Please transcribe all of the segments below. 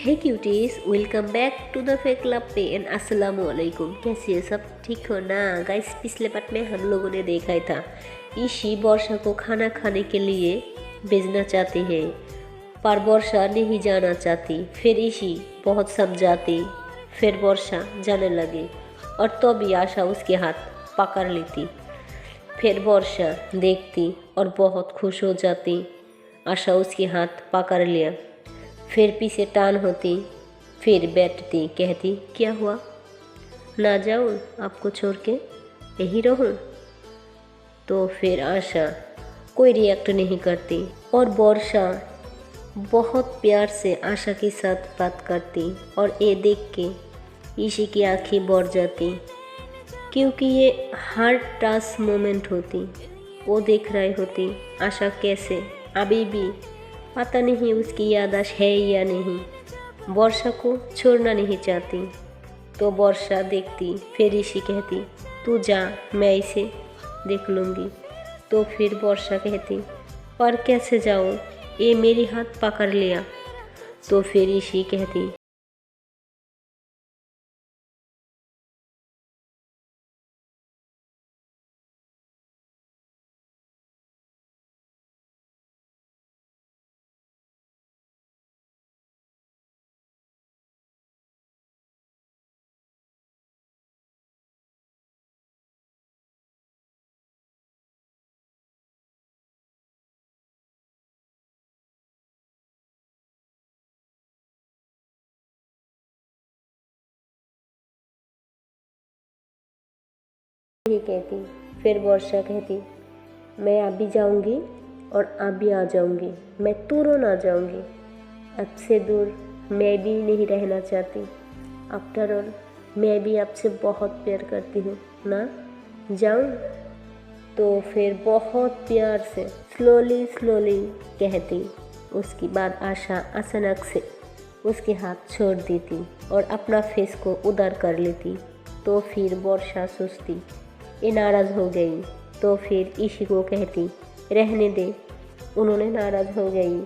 Hey cuties, welcome back to the fake club पे and अस्सलाम वालेकुम। कैसे है सब? ठीक हो ना गाइस? पिछले पार्ट में हम लोगों ने देखा था ईशी वर्षा को खाना खाने के लिए भेजना चाहती है, पर वर्षा नहीं जाना चाहती। फिर ईशी बहुत समझाती, फिर वर्षा जाने लगी और तो भी आशा उसके हाथ पकड़ लेती। फिर वर्षा देखती और बहुत खुश हो जाती। आशा उसके हाथ पकड़ लिया, फिर पीछे टान होती, फिर बैठती, कहती क्या हुआ, ना जाऊँ आपको छोड़ के, यहीं रहूँ? तो फिर आशा कोई रिएक्ट नहीं करती और वर्षा बहुत प्यार से आशा के साथ बात करती। और ये देख के ईशी की आंखें भर जाती, क्योंकि ये हार्ट टच मोमेंट होती। वो देख रही होती आशा कैसे अभी भी पता नहीं उसकी याददाश्त है या नहीं, वर्षा को छोड़ना नहीं चाहती। तो वर्षा देखती, फिर ईशी कहती तू जा, मैं इसे देख लूँगी। तो फिर वर्षा कहती पर कैसे जाऊँ, ये मेरी हाथ पकड़ लिया। तो फिर ईशी कहती ये कहती। फिर वर्षा कहती मैं अभी जाऊंगी और अभी आ जाऊंगी, मैं तुरंत आ जाऊंगी। आपसे दूर मैं भी नहीं रहना चाहती। आफ्टर ऑल मैं भी आपसे बहुत प्यार करती हूँ ना, जाऊँ? तो फिर बहुत प्यार से स्लोली स्लोली कहती। उसके बाद आशा अचानक से उसके हाथ छोड़ देती और अपना फेस को उधर कर लेती। तो फिर वर्षा सोचती ये नाराज़ हो गई। तो फिर ईशी को कहती रहने दे, उन्होंने नाराज़ हो गई।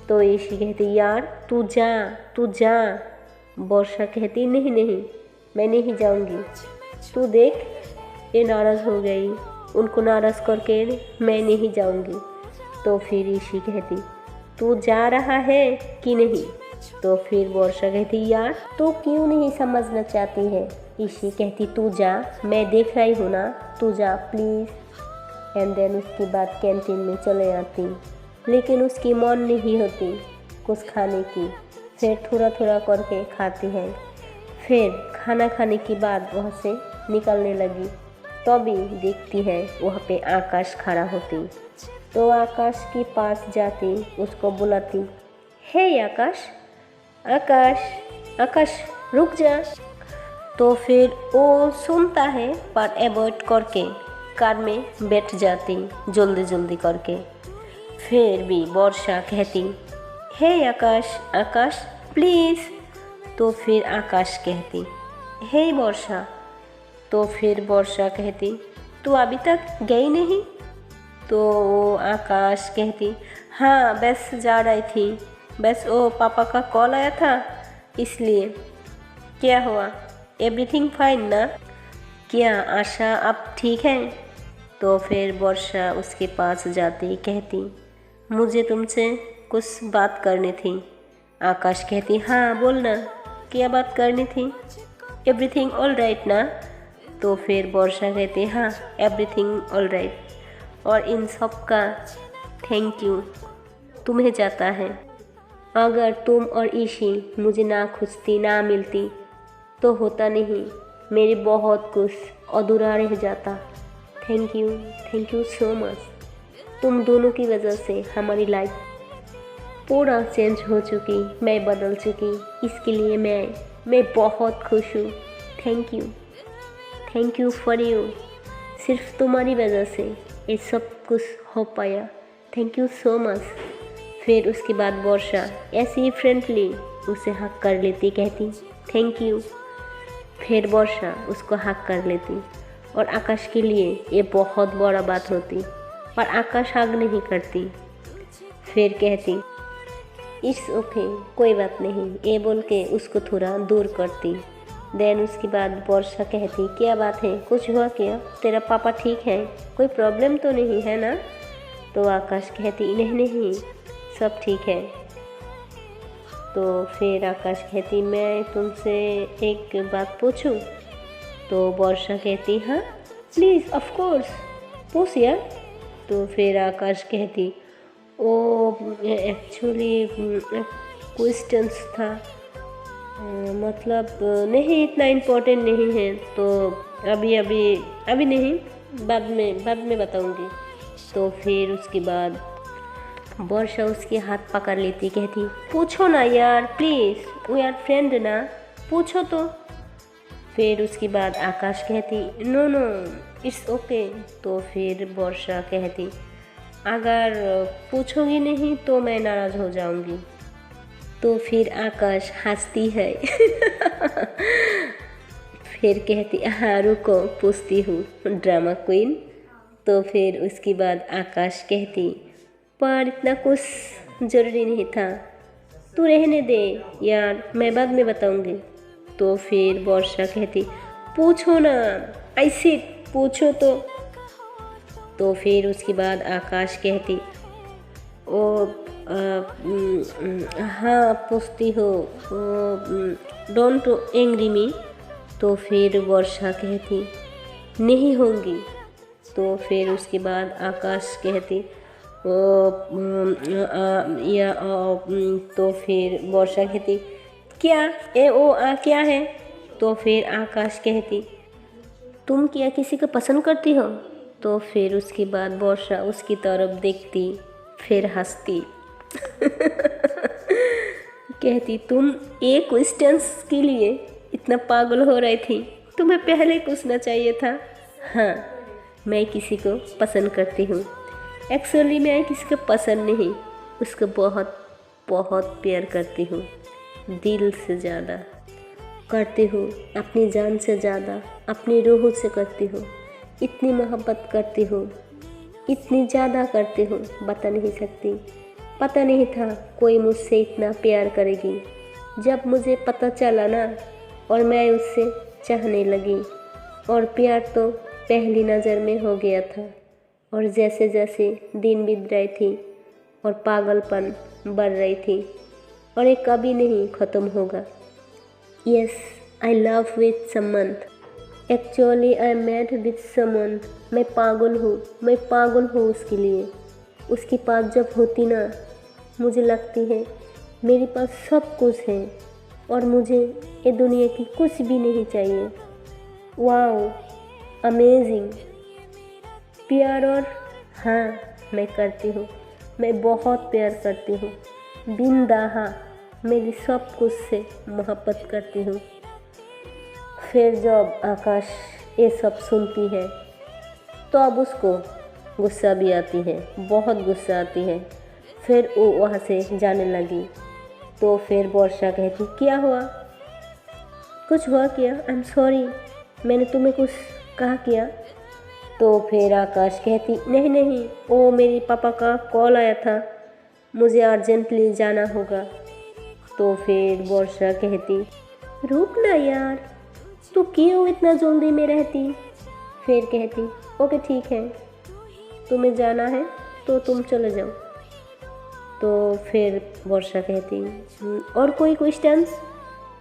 तो ईशी कहती यार तू जा, तू जा। वर्षा कहती नहीं नहीं, मैं नहीं जाऊंगी, तू देख ये नाराज़ हो गई, उनको नाराज़ करके मैं नहीं जाऊंगी। तो फिर ईशी कहती तू जा रहा है कि नहीं? तो फिर वर्षा कहती यार तू क्यों नहीं समझना चाहती है? ईशी कहती तू जा, मैं देख रही हूँ ना, तू जा प्लीज़। एंड देन उसके बाद कैंटीन में चले आती, लेकिन उसकी मन नहीं होती कुछ खाने की। फिर थोड़ा थोड़ा करके खाती है। फिर खाना खाने के बाद वहाँ से निकलने लगी, तभी देखती है वहाँ पे आकाश खड़ा होती। तो आकाश के पास जाती, उसको बुलाती हे आकाश, आकाश, आकाश रुक जा। तो फिर वो सुनता है पर अवॉइड करके कार में बैठ जाती जल्दी जल्दी करके। फिर भी वर्षा कहती हे आकाश, आकाश प्लीज़। तो फिर आकाश कहती हे वर्षा। तो फिर वर्षा कहती तू अभी तक गई नहीं? तो आकाश कहती हाँ बस जा रही थी, बस वो पापा का कॉल आया था इसलिए। क्या हुआ, एवरीथिंग फाइन ना? क्या आशा अब ठीक है? तो फिर वर्षा उसके पास जाती, कहती मुझे तुमसे कुछ बात करनी थी। आकाश कहती हाँ बोलना, क्या बात करनी थी? एवरीथिंग ऑल राइट ना? तो फिर वर्षा कहती हाँ एवरीथिंग ऑल राइट। और इन सब का थैंक यू तुम्हें जाता है। अगर तुम और ईशी मुझे ना खोजती, ना मिलती तो होता नहीं, मेरी बहुत कुछ अधूरा रह जाता। Thank you so much. तुम दोनों की वजह से हमारी लाइफ पूरा चेंज हो चुकी, मैं बदल चुकी। इसके लिए मैं बहुत खुश हूँ। Thank you for you. सिर्फ तुम्हारी वजह से ये सब कुछ हो पाया। Thank you so much. फिर उसके बाद वर्षा ऐसे ही फ्रेंडली उसे हक कर लेती, कहती थैंक यू। फिर वर्षा उसको हक कर लेती और आकाश के लिए ये बहुत बड़ा बात होती, पर आकाश हक नहीं करती। फिर कहती इट्स ओके, कोई बात नहीं, ये बोल के उसको थोड़ा दूर करती। देन उसके बाद वर्षा कहती क्या बात है, कुछ हुआ क्या, तेरा पापा ठीक है, कोई प्रॉब्लम तो नहीं है ना। तो आकाश कहती नहीं नहीं सब ठीक है। तो फिर आकाश कहती मैं तुमसे एक बात पूछूं। तो वर्षा कहती हाँ प्लीज़ ऑफ कोर्स पूछ यार। तो फिर आकाश कहती ओ एक्चुअली क्वेश्चंस था, मतलब नहीं इतना इम्पोर्टेंट नहीं है, तो अभी नहीं, बाद में बताऊंगी। तो फिर उसके बाद वर्षा उसके हाथ पकड़ लेती, कहती पूछो ना यार प्लीज़, वी आर फ्रेंड ना, पूछो तो। फिर उसके बाद आकाश कहती नो नो इट्स ओके। तो फिर वर्षा कहती अगर पूछोगी नहीं तो मैं नाराज़ हो जाऊंगी। तो फिर आकाश हंसती है फिर कहती हाँ रुको पूछती हूँ ड्रामा क्वीन। तो फिर उसके बाद आकाश कहती पर इतना कुछ ज़रूरी नहीं था, तू रहने दे यार, मैं बाद में बताऊंगी। तो फिर वर्षा कहती पूछो ना, ऐसे पूछो तो। तो फिर उसके बाद आकाश कहती ओ हाँ पूछती हो, डोंट एंग्री मी। तो फिर वर्षा कहती नहीं होंगी। तो फिर उसके बाद आकाश कहती तो फिर वर्षा कहती क्या ए ओ आ क्या है। तो फिर आकाश कहती तुम क्या किसी को पसंद करती हो। तो फिर उसके बाद वर्षा उसकी तरफ देखती, फिर हंसती कहती तुम एक क्वेश्चंस के लिए इतना पागल हो रही थी, तुम्हें पहले पूछना चाहिए था। हाँ मैं किसी को पसंद करती हूँ, एक्चुअली मैं किसी को पसंद नहीं, उसको बहुत बहुत प्यार करती हूँ, दिल से ज़्यादा करती हूँ, अपनी जान से ज़्यादा अपनी रूह से करती हूँ, इतनी मोहब्बत करती हूँ, इतनी ज़्यादा करती हूँ बता नहीं सकती। पता नहीं था कोई मुझसे इतना प्यार करेगी। जब मुझे पता चला ना और मैं उससे चाहने लगी, और प्यार तो पहली नज़र में हो गया था, और जैसे जैसे दिन बीत रही थी और पागलपन बढ़ रही थी, और ये कभी नहीं ख़त्म होगा। Yes I love with someone, actually I met with someone. मैं पागल हूँ उसके लिए। उसके पास जब होती ना मुझे लगती है मेरे पास सब कुछ है और मुझे ये दुनिया की कुछ भी नहीं चाहिए। वाओ अमेजिंग प्यार। और हाँ मैं करती हूँ, मैं बहुत प्यार करती हूँ, बिन दाहा मेरी सब कुछ से मोहब्बत करती हूँ। फिर जब आकाश ये सब सुनती है तो अब उसको गुस्सा भी आती है, बहुत गुस्सा आती है। फिर वो वहाँ से जाने लगी। तो फिर वर्षा कहती क्या हुआ, कुछ हुआ क्या, आई एम सॉरी, मैंने तुम्हें कुछ कहा क्या। तो फिर आकाश कहती नहीं नहीं, वो मेरे पापा का कॉल आया था, मुझे अर्जेंटली जाना होगा। तो फिर वर्षा कहती रुक ना यार, तू क्यों इतना जल्दी में रहती। फिर कहती ओके ठीक है, तुम्हें जाना है तो तुम चले जाओ। तो फिर वर्षा कहती और कोई क्वेश्चंस।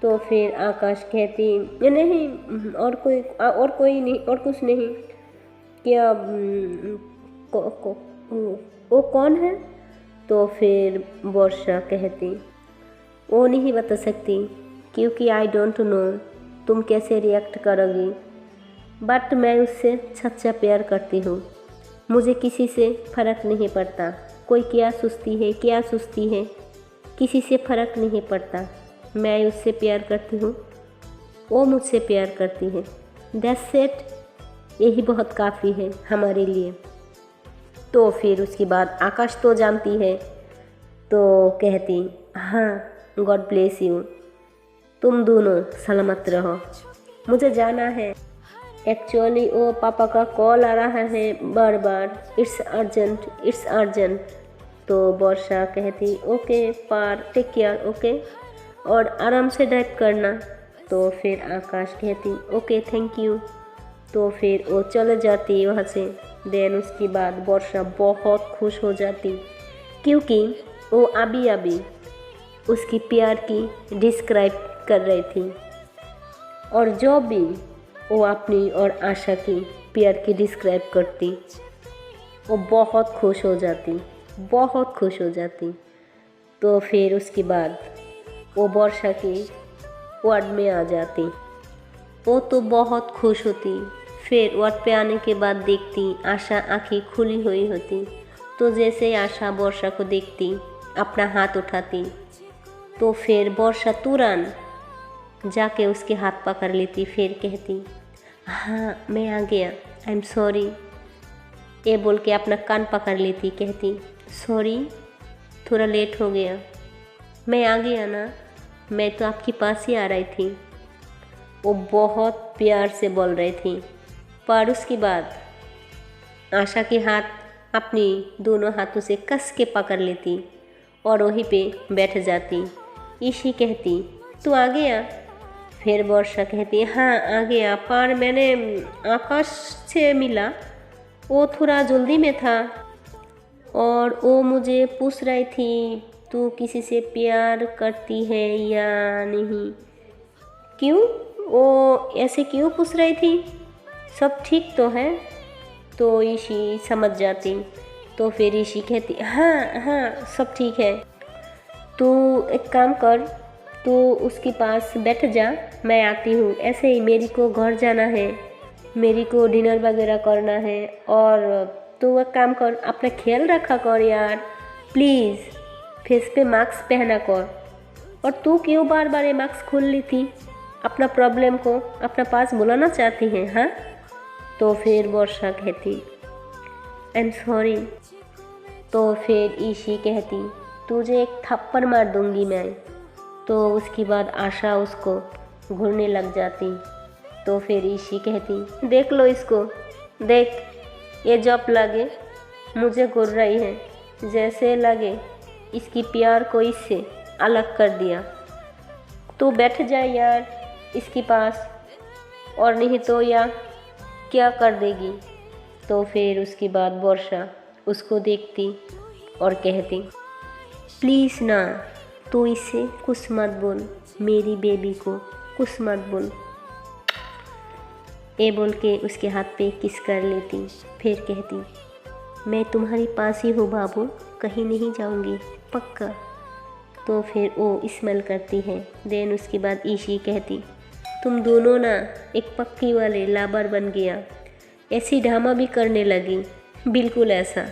तो फिर आकाश कहती नहीं और कोई नहीं, और कुछ नहीं। क्या वो कौन है। तो फिर वर्षा कहती वो नहीं बता सकती क्योंकि आई डोंट नो तुम कैसे रिएक्ट करोगी, बट मैं उससे सच्चा प्यार करती हूँ। मुझे किसी से फ़र्क नहीं पड़ता कोई क्या सोचती है, किसी से फ़र्क नहीं पड़ता। मैं उससे प्यार करती हूँ, वो मुझसे प्यार करती है, दैट्स इट, यही बहुत काफ़ी है हमारे लिए। तो फिर उसके बाद आकाश तो जानती है, तो कहती हाँ गॉड ब्लेस यू, तुम दोनों सलामत रहो, मुझे जाना है। एक्चुअली वो पापा का कॉल आ रहा है बार बार, इट्स अर्जेंट। तो वर्षा कहती ओके पार टेक केयर ओके, और आराम से ड्राइव करना। तो फिर आकाश कहती ओके थैंक यू। तो फिर वो चले जाती वहाँ से। देन उसके बाद वर्षा बहुत खुश हो जाती, क्योंकि वो अभी अभी उसकी प्यार की डिस्क्राइब कर रही थी, और जो भी वो अपनी और आशा की प्यार की डिस्क्राइब करती वो बहुत खुश हो जाती, बहुत खुश हो जाती। तो फिर उसके बाद वो वर्षा की वार्ड में आ जाती। वो तो बहुत खुश होती। फिर वार्ड पे आने के बाद देखती आशा आंखें खुली हुई होती। तो जैसे ही आशा वर्षा को देखती अपना हाथ उठाती, तो फिर वर्षा तुरंत जाके उसके हाथ पकड़ लेती। फिर कहती हाँ मैं आ गया, आई एम सॉरी। ये बोल के अपना कान पकड़ लेती, कहती सॉरी थोड़ा लेट हो गया, मैं आ गया ना, मैं तो आपके पास ही आ रही थी। वो बहुत प्यार से बोल रही थी। पर उसके बाद आशा के हाथ अपनी दोनों हाथों से कस के पकड़ लेती और वहीं पे बैठ जाती। ईशी कहती तू आ गया? फिर वर्षा कहती हाँ आ गया, पर मैंने आकाश से मिला, वो थोड़ा जल्दी में था और वो मुझे पूछ रही थी तू किसी से प्यार करती है या नहीं। क्यों? वो ऐसे क्यों पूछ रही थी? सब ठीक तो है? तो ईशी समझ जाती। तो फिर ईशी कहती हाँ हाँ सब ठीक है, तू एक काम कर, तू उसके पास बैठ जा, मैं आती हूँ। ऐसे ही मेरी को घर जाना है, मेरी को डिनर वगैरह करना है, और तू एक काम कर अपना ख्याल रखा कर यार प्लीज़, फेस पे मास्क पहना कर। और तू क्यों बार बार ये मास्क खोल ली थी? अपना प्रॉब्लम को अपना पास बुलाना चाहती है हाँ? तो फिर वर्षा कहती आई एम सॉरी। तो फिर ईशी कहती तुझे एक थप्पड़ मार दूंगी मैं। तो उसके बाद आशा उसको घूरने लग जाती। तो फिर ईशी कहती देख लो इसको, देख ये जब लगे मुझे घूर रही है, जैसे लगे इसकी प्यार को इससे अलग कर दिया। तू बैठ जाए यार इसके पास, और नहीं तो या क्या कर देगी। तो फिर उसके बाद वर्षा उसको देखती और कहती प्लीज़ ना, तू इससे कुछ मत बोल, मेरी बेबी को कुछ मत बोल। ये बोल के उसके हाथ पे किस कर लेती। फिर कहती मैं तुम्हारे पास ही हूँ बाबू, कहीं नहीं जाऊँगी पक्का। तो फिर वो स्मेल करती है। देन उसके बाद ईशी कहती तुम दोनों ना एक पक्की वाले लाबर बन गया, ऐसी ड्रामा भी करने लगी, बिल्कुल ऐसा।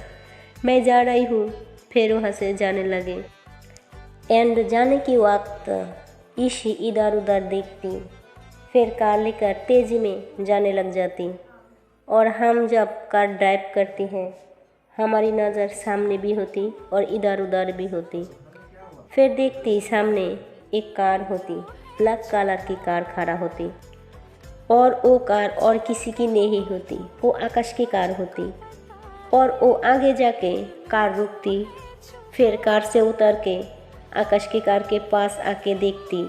मैं जा रही हूँ। फिर वहाँ से जाने लगे। एंड जाने की वक्त ईशी इधर उधर देखती, फिर कार लेकर तेज़ी में जाने लग जाती। और हम जब कार ड्राइव करती हैं हमारी नज़र सामने भी होती और इधर उधर भी होती। फिर देखती सामने एक कार होती, ब्लैक कलर की कार खड़ा होती, और वो कार और किसी की नहीं होती, वो आकाश की कार होती। और वो आगे जाके कार रुकती। फिर कार से उतर के आकाश की कार के पास आके देखती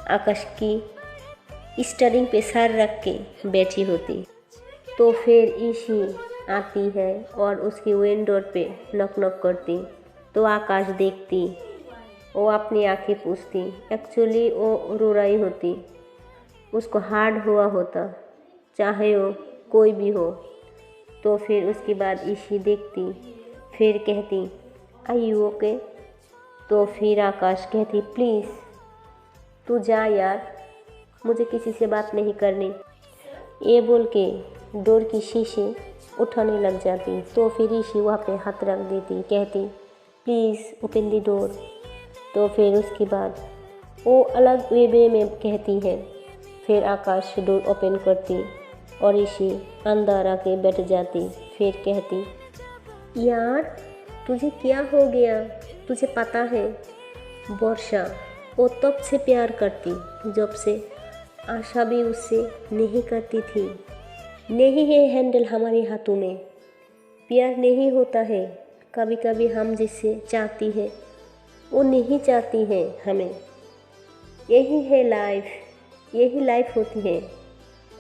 आकाश की स्टीयरिंग पे सर रख के बैठी होती। तो फिर ईशी आती है और उसकी विंडो पे नॉक नॉक करती। तो आकाश देखती, वो अपनी आंखें पूछती। एक्चुअली वो रो रही होती, उसको हार्ड हुआ होता, चाहे वो कोई भी हो। तो फिर उसके बाद ईशी देखती, फिर कहती आई यू ओके? तो फिर आकाश कहती प्लीज़ तू जा यार, मुझे किसी से बात नहीं करनी। ये बोल के डोर की शीशे उठाने लग जाती। तो फिर ईशी वहाँ पे हाथ रख देती, कहती प्लीज़ ओपन द डोर। तो फिर उसके बाद वो अलग वे में कहती है। फिर आकाश डोर ओपन करती और ईशी अंदर आके बैठ जाती। फिर कहती यार तुझे क्या हो गया? तुझे पता है वर्षा वो तब से प्यार करती जब से आशा भी उससे नहीं करती थी। नहीं है हैंडल हमारे हाथों में, प्यार नहीं होता है कभी कभी हम जिससे चाहती है वो नहीं चाहती है हमें। यही है लाइफ, यही लाइफ होती है।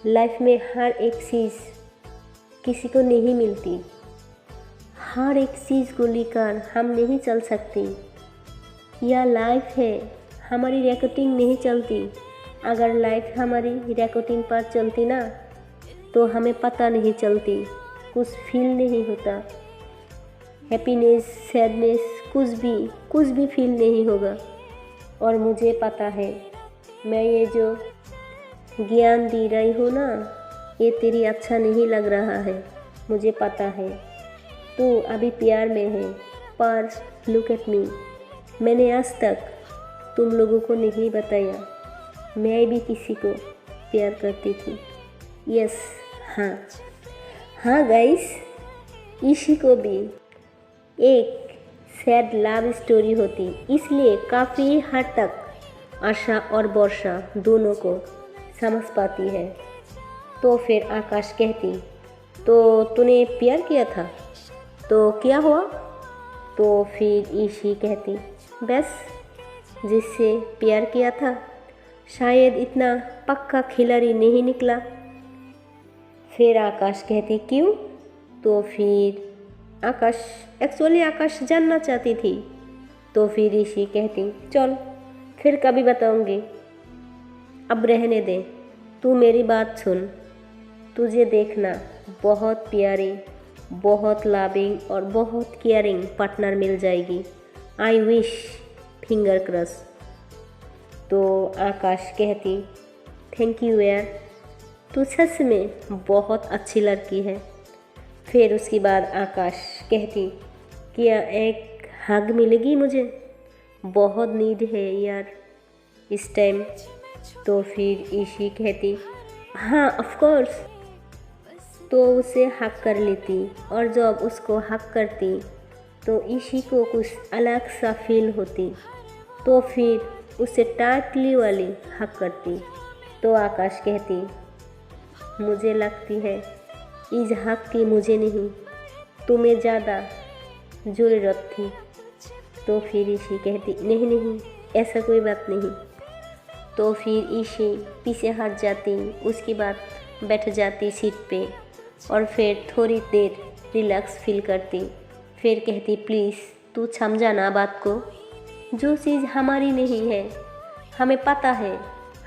लाइफ में हर एक चीज़ किसी को नहीं मिलती, हर एक चीज़ को लेकर हम नहीं चल सकती। यह लाइफ है, हमारी रिकॉर्डिंग नहीं चलती। अगर लाइफ हमारी रिकॉर्डिंग पर चलती ना तो हमें पता नहीं चलती, कुछ फील नहीं होता। हैप्पीनेस, सैडनेस, कुछ भी फील नहीं होगा। और मुझे पता है, मैं ये जो ज्ञान दे रही हूँ ना, ये तेरी अच्छा नहीं लग रहा है, मुझे पता है। तू अभी प्यार में है, पर लुक एट मी, मैंने आज तक तुम लोगों को नहीं बताया, मैं भी किसी को प्यार करती थी। यस, हाँ गाइस, इसी को भी एक सैड लव स्टोरी होती, इसलिए काफ़ी हद तक आशा और वर्षा दोनों को समझ पाती है। तो फिर आकाश कहती, तो तूने प्यार किया था तो क्या हुआ? तो फिर ईशी कहती, बस जिससे प्यार किया था शायद इतना पक्का खिलाड़ी नहीं निकला। फिर आकाश कहती, क्यों? तो फिर आकाश जानना चाहती थी। तो फिर ऋषि कहती, चल फिर कभी बताऊंगी, अब रहने दे, तू मेरी बात सुन। तुझे देखना बहुत प्यारी, बहुत लविंग और बहुत केयरिंग पार्टनर मिल जाएगी। I wish, finger cross. तो आकाश कहती, थैंक यू यार, तू सच में बहुत अच्छी लड़की है। फिर उसके बाद आकाश कहती, क्या एक हग मिलेगी मुझे? बहुत नीड है यार इस टाइम। तो फिर ईशी कहती, हाँ ऑफ कोर्स। तो उसे हक कर लेती, और जब उसको हक करती तो ईशी को कुछ अलग सा फील होती। तो फिर उसे टाइटली वाली हक करती। तो आकाश कहती, मुझे लगती है इस हक की मुझे नहीं, तुम्हें ज़्यादा ज़रूरत थी। तो फिर ईशी कहती, नहीं, ऐसा कोई बात नहीं। तो फिर ईशी पीछे हट जाती, उसके बाद बैठ जाती सीट पे, और फिर थोड़ी देर रिलैक्स फील करती। फिर कहती, प्लीज़ तू समझा ना बात को, जो चीज़ हमारी नहीं है, हमें पता है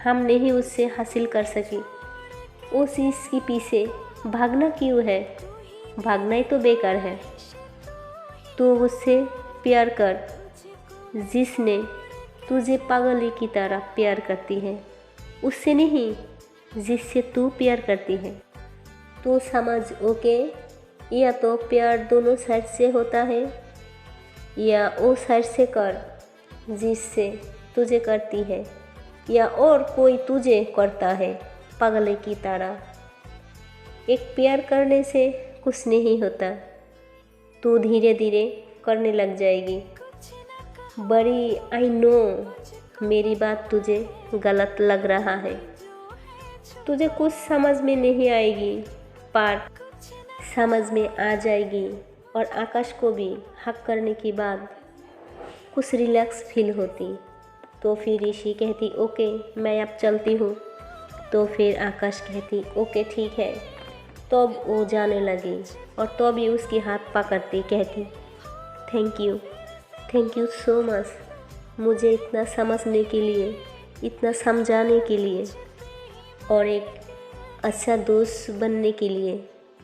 हम नहीं उससे हासिल कर सकी, उस चीज़ के पीछे भागना क्यों है? भागना ही तो बेकार है। तू उससे प्यार कर जिसने तुझे पागल की तरह प्यार करती है, उससे नहीं जिससे तू प्यार करती है। तो समझ, ओके? या तो प्यार दोनों साइड से होता है, या वो साइड से कर जिससे तुझे करती है, या और कोई तुझे करता है पागल की तरह। एक प्यार करने से कुछ नहीं होता, तू धीरे धीरे करने लग जाएगी। बड़ी आई नो मेरी बात तुझे गलत लग रहा है, तुझे कुछ समझ में नहीं आएगी, पर समझ में आ जाएगी। और आकाश को भी हक करने के बाद कुछ रिलैक्स फील होती। तो फिर ऋषि कहती, ओके मैं अब चलती हूँ। तो फिर आकाश कहती, ओके ठीक है। तब वो जाने लगी, और तो भी उसकी हाथ पकड़ती कहती, थैंक यू सो मच, मुझे इतना समझने के लिए, इतना समझाने के लिए, और एक अच्छा दोस्त बनने के लिए।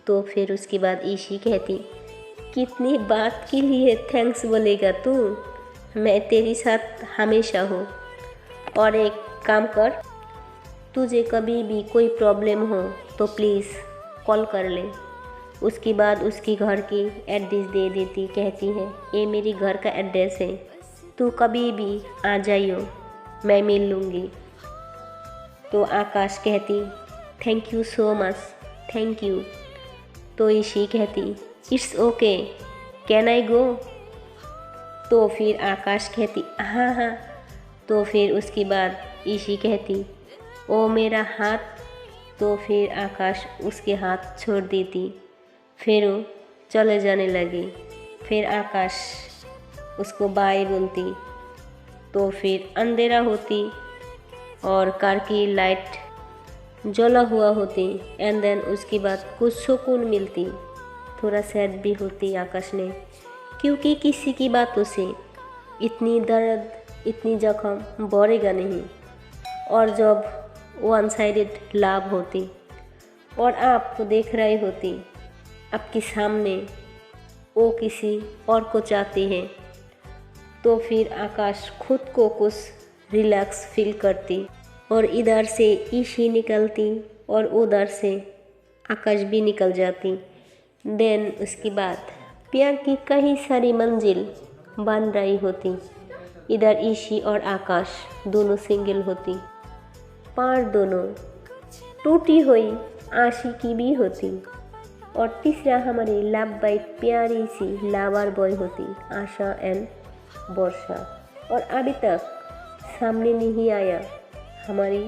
तो फिर उसके बाद ईशी कहती, कितनी बात के लिए थैंक्स बोलेगा तू, मैं तेरे साथ हमेशा हूँ। और एक काम कर, तुझे कभी भी कोई प्रॉब्लम हो तो प्लीज़ कॉल कर ले। उसके बाद उसकी घर की एड्रेस दे देती, कहती है, ये मेरी घर का एड्रेस है, तू कभी भी आ जाइयो, मैं मिल लूँगी। तो आकाश कहती, thank you so much, thank you. तो ईशी कहती, इट्स ओके, कैन आई गो? तो फिर आकाश कहती, हाँ। तो फिर उसके बाद ईशी कहती, ओ मेरा हाथ। तो फिर आकाश उसके हाथ छोड़ देती, फिर वो चले जाने लगी। फिर आकाश उसको बाय बोलती, तो फिर अंधेरा होती और कार की लाइट जला हुआ होती। एंड देन उसके बाद कुछ सुकून मिलती। थोड़ा सैड भी होती आकाश ने, क्योंकि किसी की बातों से इतनी दर्द, इतनी जख्म बढ़ेगा नहीं। और जब वन साइडेड लव होती और आप देख रही होती आपके सामने वो किसी और को चाहती है, तो फिर आकाश खुद को कुछ रिलैक्स फील करती और इधर से ईशी निकलती और उधर से आकाश भी निकल जाती। देन उसके बाद प्यार की कई सारी मंजिल बन रही होती। इधर ईशी और आकाश दोनों सिंगल होती, पर दोनों टूटी हुई आशिकी भी होती। और तीसरा हमारी लव बाइट प्यारी सी लावर बॉय होती, आशा एंड वर्षा। और अभी तक सामने नहीं आया हमारी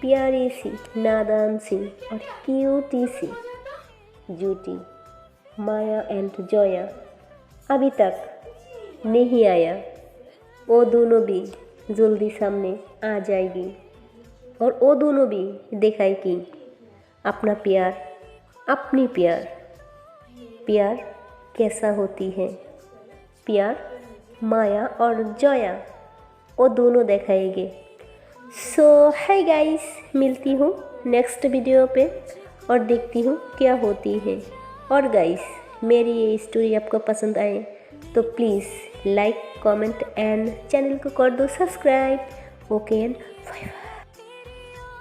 प्यारी सी नादान सी और क्यूटी सी जूटी माया एंड जोया। अभी तक नहीं आया, वो दोनों भी जल्दी सामने आ जाएगी और वो दोनों भी दिखाएगी अपना प्यार, अपनी प्यार कैसा होती है। प्यार माया और जोया वो दोनों दिखाएंगे। सो हाय गाइस, मिलती हूँ नेक्स्ट वीडियो पे और देखती हूँ क्या होती है। और गाइस, मेरी ये स्टोरी आपको पसंद आए तो please like, comment and channel को कर दो subscribe. Okay and bye bye.